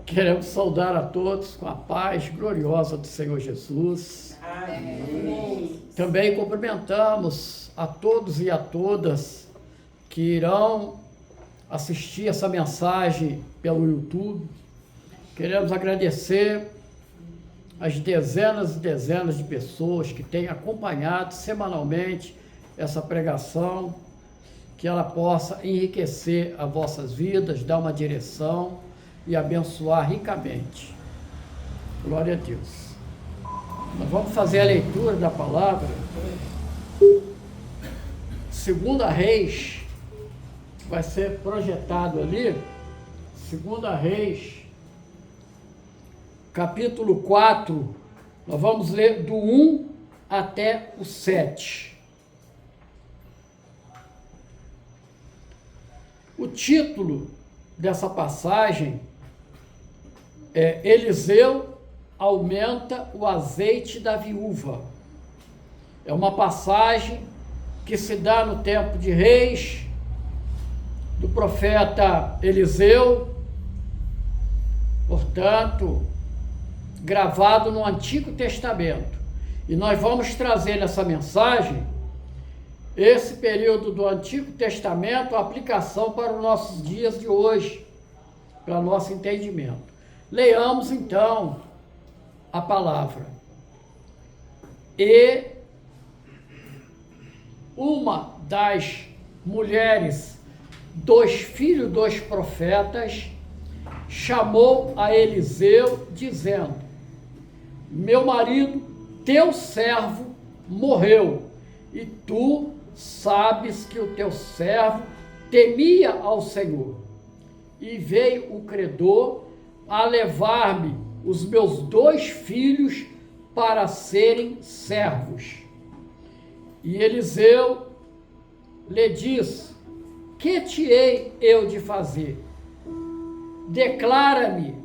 Queremos saudar a todos com a paz gloriosa do Senhor Jesus. Amém. Também cumprimentamos a todos e a todas que irão assistir essa mensagem pelo YouTube. Queremos agradecer as dezenas e dezenas de pessoas que têm acompanhado semanalmente essa pregação, que ela possa enriquecer as vossas vidas, dar uma direção e abençoar ricamente. Glória a Deus. Nós vamos fazer a leitura da palavra. 2 Reis, vai ser projetado ali, 2 Reis, capítulo 4, nós vamos ler do 1 até o 7. O título dessa passagem é Eliseu aumenta o azeite da viúva. É uma passagem que se dá no tempo de Reis, do profeta Eliseu, portanto, gravado no Antigo Testamento. E nós vamos trazer nessa mensagem esse período do Antigo Testamento, a aplicação para os nossos dias de hoje, para nosso entendimento. Leiamos então a palavra. E uma das mulheres dos filhos dos profetas chamou a Eliseu, dizendo: meu marido, teu servo, morreu, e tu sabes que o teu servo temia ao Senhor. E veio o credor a levar-me os meus 2 filhos para serem servos. E Eliseu lhe disse: que te hei eu de fazer? Declara-me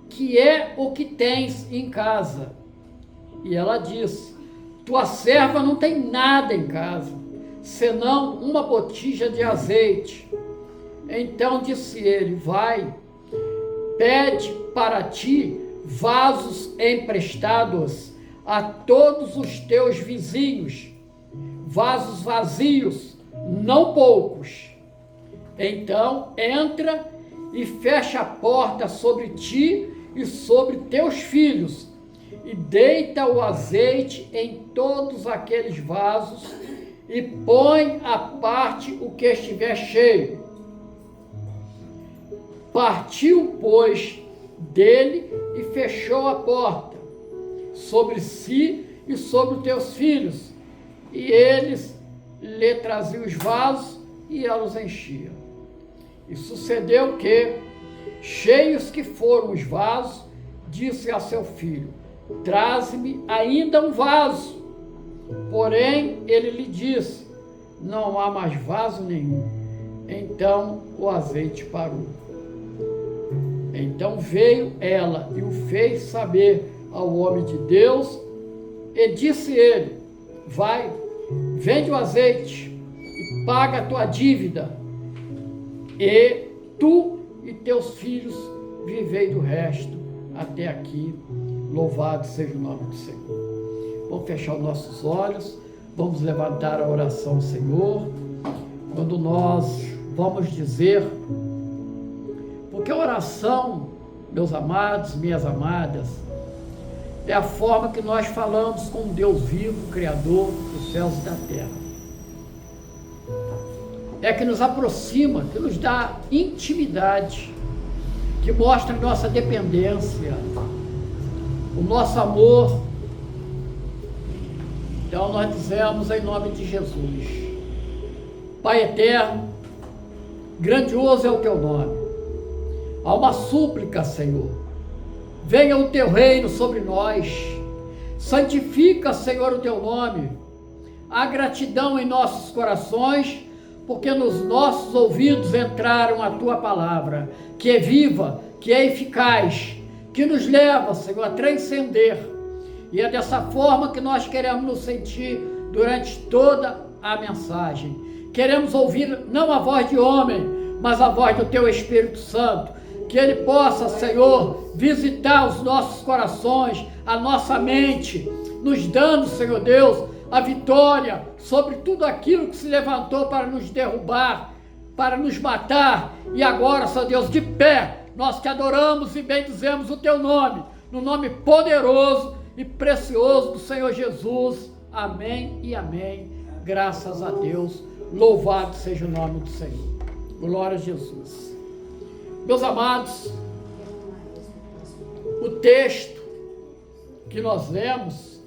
que é o que tens em casa. E ela disse: tua serva não tem nada em casa, senão uma botija de azeite. Então disse ele: vai, pede para ti vasos emprestados a todos os teus vizinhos, vasos vazios, não poucos. Então entra e fecha a porta sobre ti e sobre teus filhos, e deita o azeite em todos aqueles vasos, e põe à parte o que estiver cheio. Partiu, pois, dele e fechou a porta sobre si e sobre os teus filhos, e eles lhe traziam os vasos e ela os enchia. E sucedeu que, cheios que foram os vasos, disse a seu filho: traze-me ainda um vaso. Porém, ele lhe disse: não há mais vaso nenhum. Então o azeite parou. Então veio ela e o fez saber ao homem de Deus, e disse ele: vai, vende o azeite e paga a tua dívida, e tu e teus filhos vivei do resto até aqui. Louvado seja o nome do Senhor. Vamos fechar os nossos olhos, vamos levantar a oração ao Senhor, quando nós vamos dizer, porque a oração, meus amados, minhas amadas, é a forma que nós falamos com o Deus vivo, Criador dos céus e da terra. É que nos aproxima, que nos dá intimidade, que mostra a nossa dependência, o nosso amor. Então nós dizemos em nome de Jesus: Pai eterno, grandioso é o teu nome. Há uma súplica, Senhor: venha o teu reino sobre nós, santifica, Senhor, o teu nome. Há gratidão em nossos corações, porque nos nossos ouvidos entraram a tua palavra, que é viva, que é eficaz, que nos leva, Senhor, a transcender. E é dessa forma que nós queremos nos sentir durante toda a mensagem. Queremos ouvir não a voz de homem, mas a voz do teu Espírito Santo. que Ele possa, Senhor, visitar os nossos corações, a nossa mente, nos dando, Senhor Deus, a vitória sobre tudo aquilo que se levantou para nos derrubar, para nos matar. E agora, Senhor Deus, de pé, nós te adoramos e bendizemos o Teu nome, no nome poderoso e precioso do Senhor Jesus. Amém e amém. Graças a Deus. Louvado seja o nome do Senhor. Glória a Jesus. Meus amados, o texto que nós lemos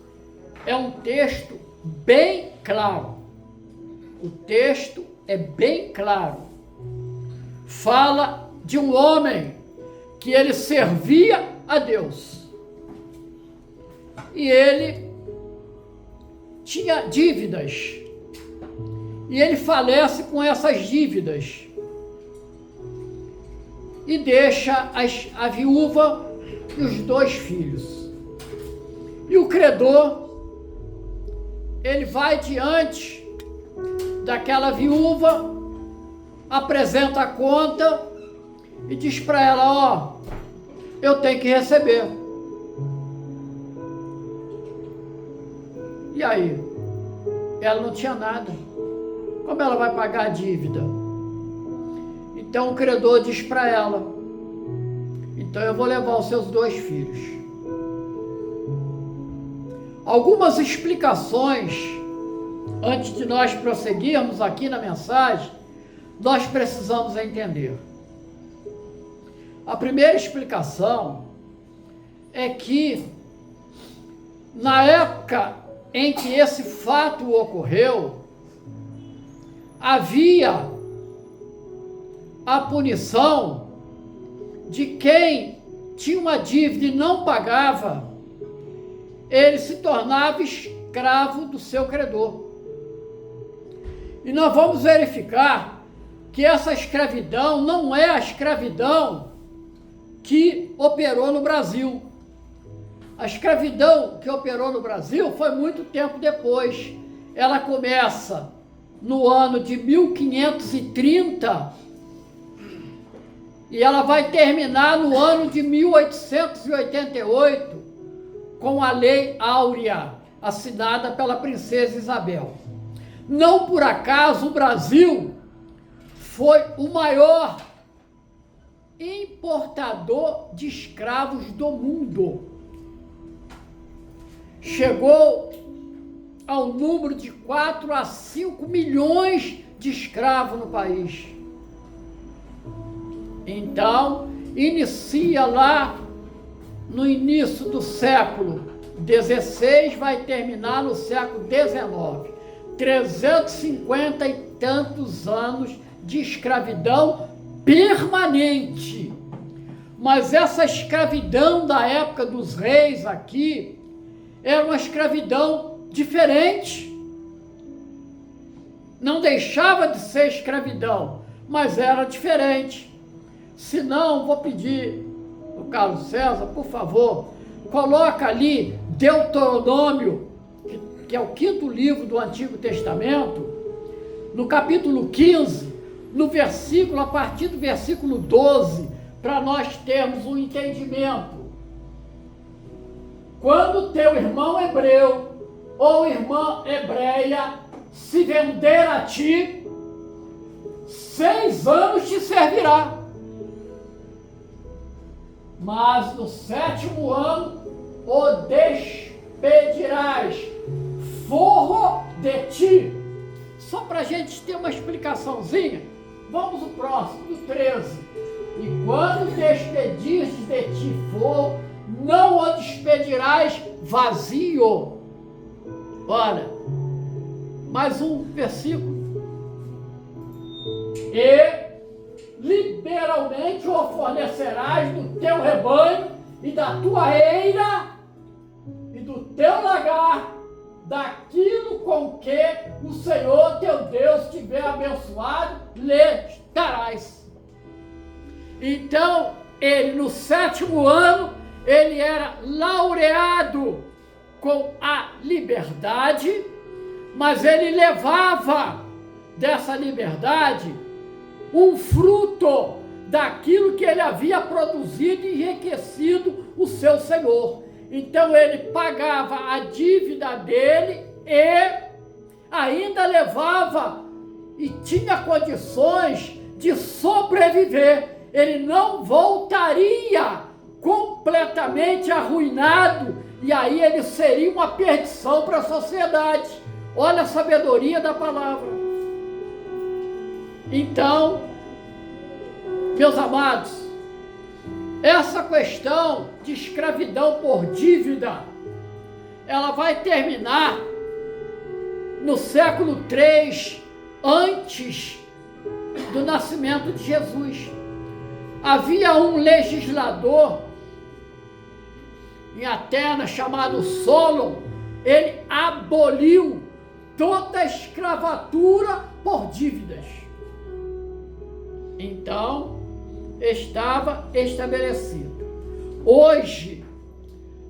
é um texto bem claro. O texto é bem claro. Fala de um homem que ele servia a Deus. E ele tinha dívidas. E ele falece com essas dívidas. E deixa a viúva e os 2 filhos. E o credor, ele vai diante daquela viúva, apresenta a conta e diz para ela: ó, eu tenho que receber. E aí? Ela não tinha nada. Como ela vai pagar a dívida? Então o credor diz para ela: então eu vou levar os seus 2 filhos. Algumas explicações, antes de nós prosseguirmos aqui na mensagem, nós precisamos entender. A primeira explicação é que, na época em que esse fato ocorreu, havia a punição de quem tinha uma dívida e não pagava, ele se tornava escravo do seu credor. E nós vamos verificar que essa escravidão não é a escravidão que operou no Brasil. A escravidão que operou no Brasil foi muito tempo depois. Ela começa no ano de 1530 e ela vai terminar no ano de 1888 com a Lei Áurea, assinada pela princesa Isabel. Não por acaso o Brasil foi o maior importador de escravos do mundo. Chegou ao número de 4 a 5 milhões de escravos no país. Então, inicia lá no início do século XVI, vai terminar no século XIX. 350 e tantos anos de escravidão permanente. Mas essa escravidão da época dos reis aqui era uma escravidão diferente. Não deixava de ser escravidão, mas era diferente. Se não, vou pedir o Carlos César, por favor, coloca ali Deuteronômio, que é o 5º livro do Antigo Testamento, no capítulo 15, no versículo, a partir do versículo 12, para nós termos um entendimento. Quando teu irmão hebreu ou irmã hebreia se vender a ti, 6 anos te servirá. Mas no 7º ano o despedirás, forro de ti. Só para a gente ter uma explicaçãozinha, vamos ao próximo, do 13. E quando despedires de ti forro, não o despedirás vazio. Olha, mais um versículo. E liberalmente o fornecerás do teu rebanho e da tua eira e do teu lagar, daquilo com que o Senhor teu Deus tiver abençoado, lhe darás. Então, ele no 7º ano, ele era laureado com a liberdade, mas ele levava dessa liberdade um fruto daquilo que ele havia produzido e enriquecido o seu senhor. Então ele pagava a dívida dele e ainda levava e tinha condições de sobreviver. Ele não voltaria completamente arruinado, e aí ele seria uma perdição para a sociedade. Olha a sabedoria da palavra. Então, meus amados, essa questão de escravidão por dívida, ela vai terminar no século III, antes do nascimento de Jesus. Havia um legislador em Atenas chamado Solon. Ele aboliu toda a escravatura por dívidas. Então, estava estabelecido. Hoje,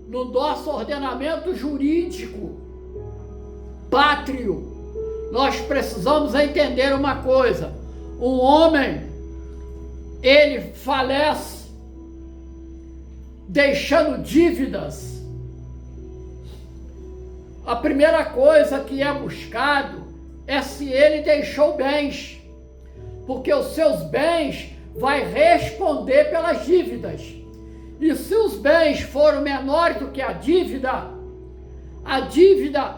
no nosso ordenamento jurídico pátrio, nós precisamos entender uma coisa: um homem, ele falece deixando dívidas. A primeira coisa que é buscado é se ele deixou bens, porque os seus bens vai responder pelas dívidas. E se os bens foram menores do que a dívida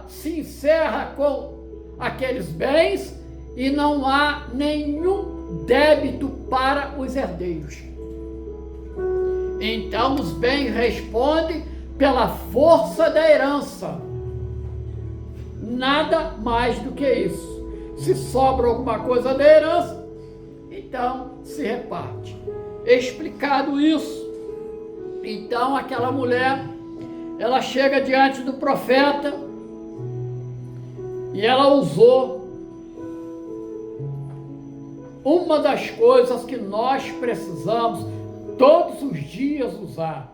se encerra com aqueles bens e não há nenhum débito para os herdeiros. Então os bens respondem pela força da herança. Nada mais do que isso. Se sobra alguma coisa da herança, então se reparte. Explicado isso, então aquela mulher, ela chega diante do profeta e ela usou uma das coisas que nós precisamos todos os dias usar.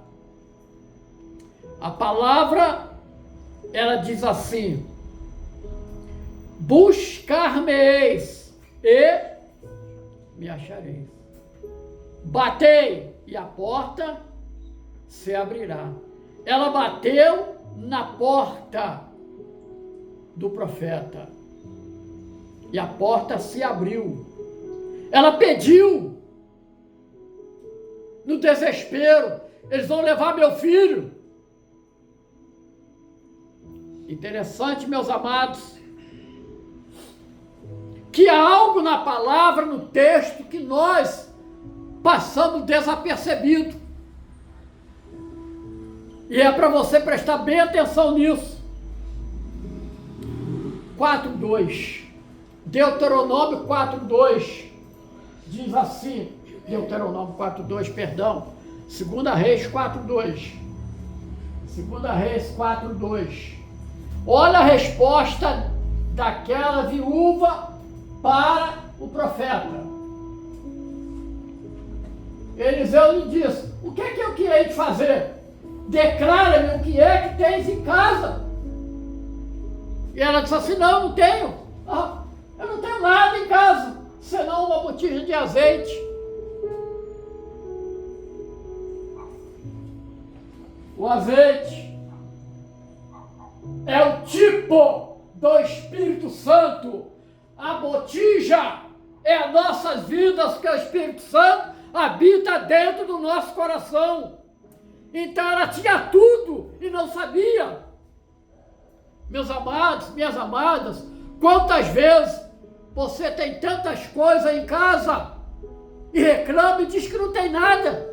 A palavra, ela diz assim: buscar-me-eis e me achareis. Batei e a porta se abrirá. Ela bateu na porta do profeta e a porta se abriu. Ela pediu no desespero: eles vão levar meu filho. Interessante, meus amados, que há algo na palavra, no texto, que nós passamos desapercebido. E é para você prestar bem atenção nisso. 4:2. Deuteronômio 4:2. Diz assim, Deuteronômio 4:2, perdão. 2 Reis 4:2. 2 Reis 4:2. Olha a resposta daquela viúva para o profeta. Eliseu lhe disse: o que é que eu queria te fazer? Declara-me o que é que tens em casa. E ela disse assim: não tenho. Eu não tenho nada em casa, senão uma botija de azeite. O azeite é o tipo do Espírito Santo. A botija é as nossas vidas, que o Espírito Santo habita dentro do nosso coração. Então ela tinha tudo e não sabia. Meus amados, minhas amadas, quantas vezes você tem tantas coisas em casa e reclama e diz que não tem nada?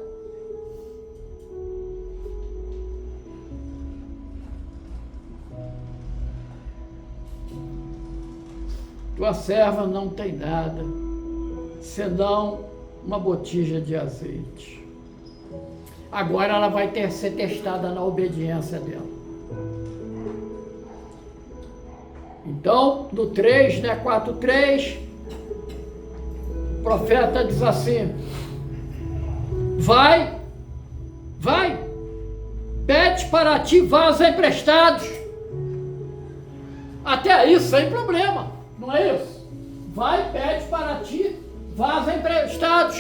Tua serva não tem nada, senão uma botija de azeite. Agora ela vai ser testada na obediência dela. Então, no 3, 4:3, o profeta diz assim: vai, pede para ti vasos emprestados. Até aí, sem problema, não é isso? Vai, pede para ti vasos emprestados.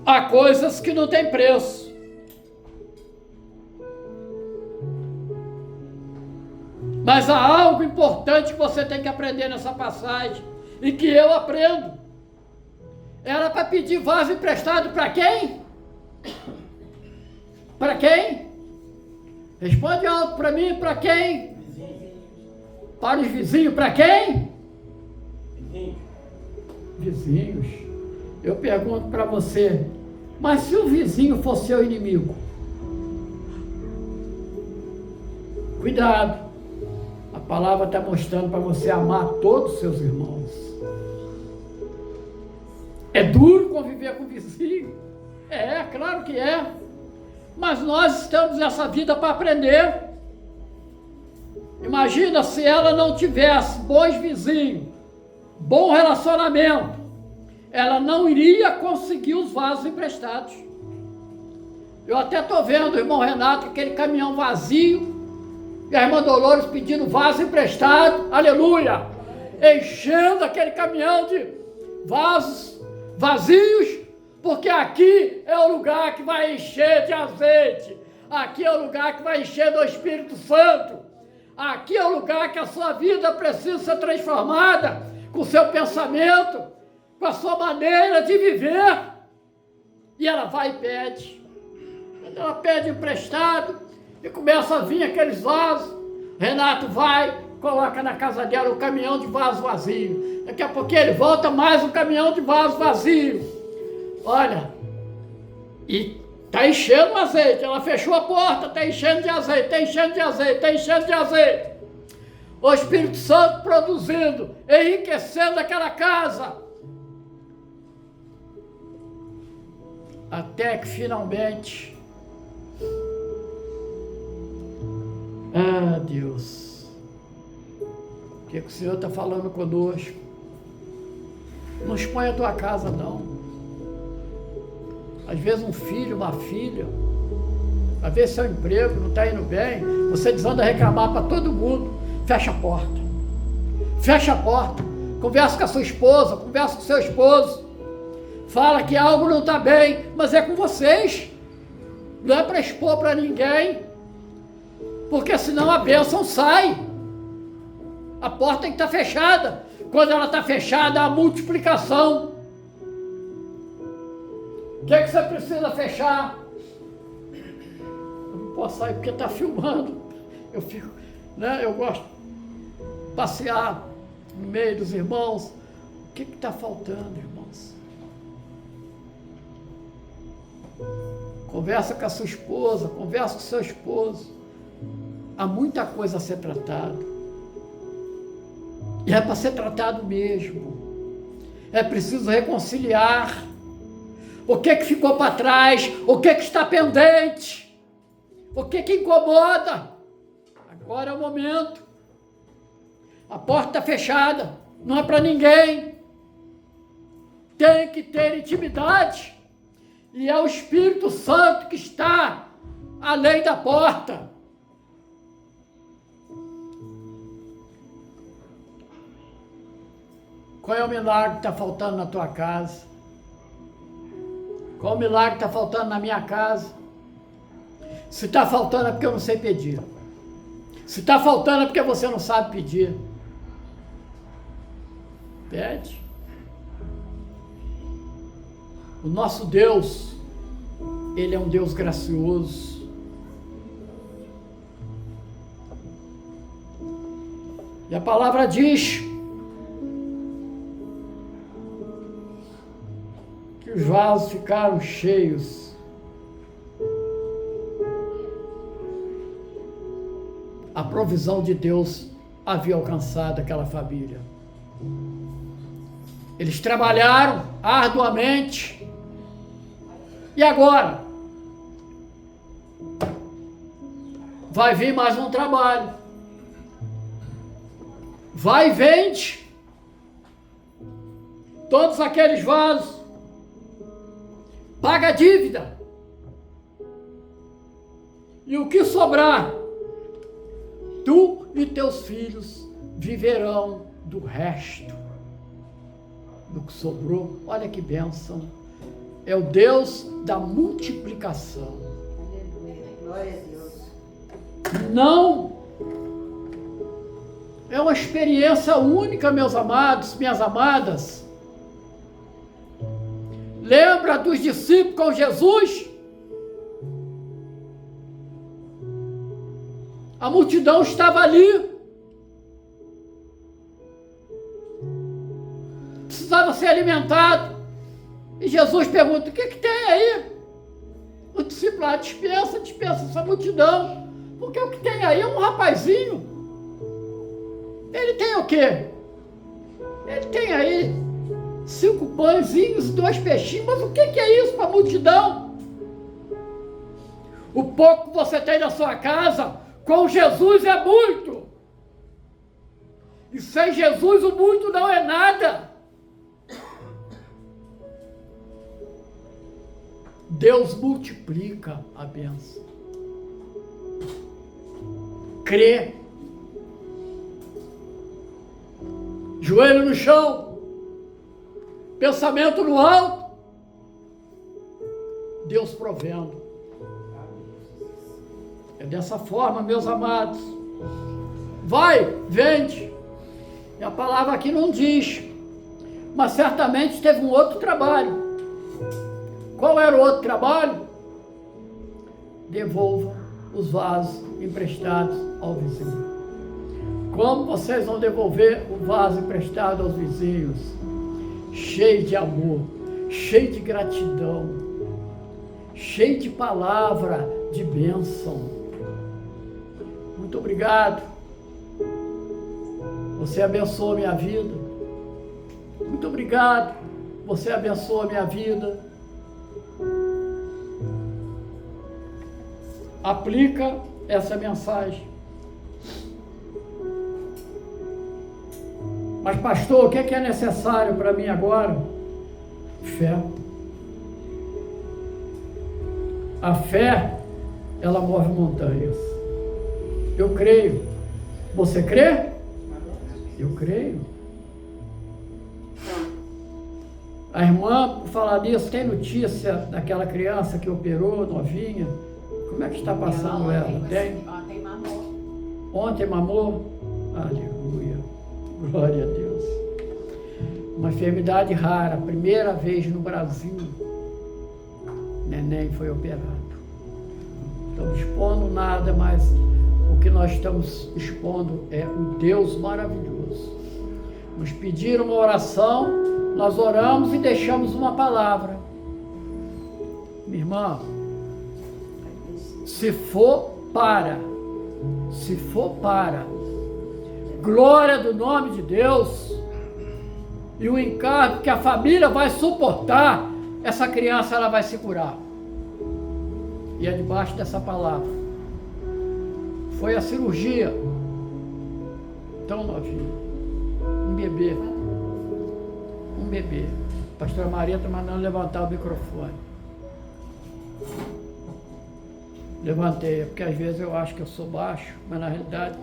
Há coisas que não têm preço. Mas há algo importante que você tem que aprender nessa passagem, e que eu aprendo. Era para pedir vaso emprestado para quem? Para quem? Responde alto para mim, para quem? Para os vizinhos, para quem? Vizinhos. Eu pergunto para você, mas se o vizinho for seu inimigo? Cuidado. A palavra está mostrando para você amar todos os seus irmãos. É duro conviver com o vizinho? É, claro que é. Mas nós estamos nessa vida para aprender. Imagina se ela não tivesse bons vizinhos, bom relacionamento, ela não iria conseguir os vasos emprestados. Eu até estou vendo o irmão Renato, aquele caminhão vazio, e a irmã Dolores pedindo vaso emprestado, aleluia, enchendo aquele caminhão de vasos vazios, porque aqui é o lugar que vai encher de azeite, aqui é o lugar que vai encher do Espírito Santo, aqui é o lugar que a sua vida precisa ser transformada, com o seu pensamento, com a sua maneira de viver. E ela vai e pede. Quando ela pede emprestado, e começa a vir aqueles vasos, Renato vai, coloca na casa dela um caminhão de vaso vazio. Daqui a pouquinho ele volta, mais um caminhão de vaso vazio. Olha, e está enchendo o azeite. Ela fechou a porta, está enchendo de azeite, está enchendo de azeite, está enchendo de azeite. O Espírito Santo produzindo, enriquecendo aquela casa. Até que finalmente... Ah, Deus, o que o Senhor está falando conosco? Não expõe a tua casa, não. Às vezes um filho, uma filha, às vezes seu emprego não está indo bem, você desanda a reclamar para todo mundo. Fecha a porta. Fecha a porta. Conversa com a sua esposa, conversa com o seu esposo. Fala que algo não está bem, mas é com vocês. Não é para expor para ninguém. Porque senão a bênção sai. A porta tem que estar fechada. Quando ela está fechada, há multiplicação. O que é que você precisa fechar? Eu não posso sair porque está filmando. Eu fico, né? Eu gosto de passear no meio dos irmãos. O que está faltando, irmãos? Conversa com a sua esposa, conversa com o seu esposo. Há muita coisa a ser tratado. E é para ser tratado mesmo. É preciso reconciliar. O que ficou para trás? O que está pendente? O que incomoda? Agora é o momento. A porta está fechada. Não é para ninguém. Tem que ter intimidade. E é o Espírito Santo que está além da porta. Qual é o milagre que está faltando na tua casa? Qual o milagre que está faltando na minha casa? Se está faltando é porque eu não sei pedir. Se está faltando é porque você não sabe pedir. Pede. O nosso Deus, Ele é um Deus gracioso. E a palavra diz que os vasos ficaram cheios. A provisão de Deus havia alcançado aquela família. Eles trabalharam arduamente. E agora? Vai vir mais um trabalho. Vai e vende todos aqueles vasos. Paga a dívida. E o que sobrar, tu e teus filhos viverão do resto. Do que sobrou. Olha que bênção. é o Deus da multiplicação. Glória a Deus. Não é uma experiência única, meus amados, minhas amadas. Lembra dos discípulos com Jesus? A multidão estava ali. Precisava ser alimentado. E Jesus pergunta: o que tem aí? O discípulo lá: dispensa essa multidão. Porque o que tem aí é um rapazinho. Ele tem o quê? Ele tem aí 5 pãezinhos e 2 peixinhos. Mas o que é isso para a multidão? O pouco que você tem na sua casa, com Jesus é muito. E sem Jesus o muito não é nada. Deus multiplica a bênção. Crê. Joelho no chão. Pensamento no alto. Deus provendo. É dessa forma, meus amados. Vai, vende. E a palavra aqui não diz. Mas certamente teve um outro trabalho. Qual era o outro trabalho? Devolva os vasos emprestados ao vizinho. Como vocês vão devolver o vaso emprestado aos vizinhos? Cheio de amor, cheio de gratidão, cheio de palavra de bênção. Muito obrigado. Você abençoa a minha vida. Muito obrigado. Você abençoa a minha vida. Aplica essa mensagem. Mas pastor, o que é necessário para mim agora? Fé. A fé, ela move montanhas. Eu creio. Você crê? Eu creio. A irmã, por falar nisso, tem notícia daquela criança que operou, novinha? Como é que está passando ela? Tem? Ontem mamou. Ontem mamou? Aleluia. Glória a Deus. Uma enfermidade rara, primeira vez no Brasil. Neném foi operado. Não estamos expondo nada, mas o que nós estamos expondo é um Deus maravilhoso. Nos pediram uma oração, nós oramos e deixamos uma palavra. Minha irmã, se for para glória do nome de Deus e o encargo que a família vai suportar, essa criança ela vai se curar. E é debaixo dessa palavra. Foi a cirurgia, tão novinho, um bebê. A pastora Maria está mandando levantar o microfone. Levantei, porque às vezes eu acho que eu sou baixo, mas na realidade,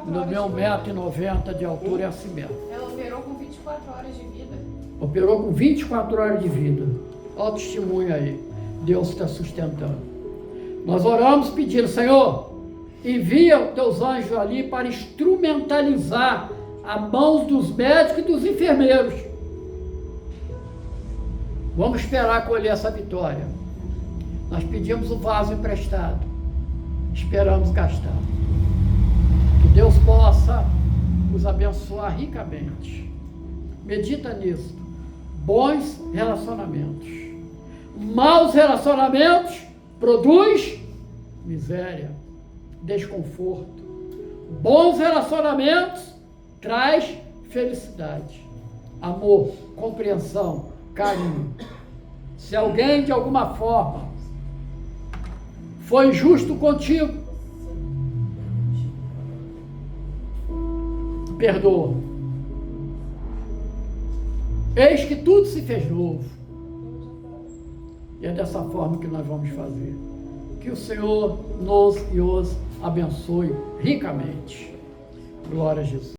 no meu 1,90 m de altura é assim mesmo. Ela operou com 24 horas de vida. Operou com 24 horas de vida. Olha o testemunho aí. Deus está sustentando. Nós oramos pedindo: Senhor, envia os teus anjos ali para instrumentalizar a mãos dos médicos e dos enfermeiros. Vamos esperar colher essa vitória. Nós pedimos o vaso emprestado. Esperamos gastar. Que Deus possa nos abençoar ricamente. Medita nisso. Bons relacionamentos. Maus relacionamentos produz miséria, desconforto. Bons relacionamentos traz felicidade, amor, compreensão, carinho. Se alguém de alguma forma foi injusto contigo, perdoa. Eis que tudo se fez novo. E é dessa forma que nós vamos fazer. Que o Senhor nos e os abençoe ricamente. Glória a Jesus.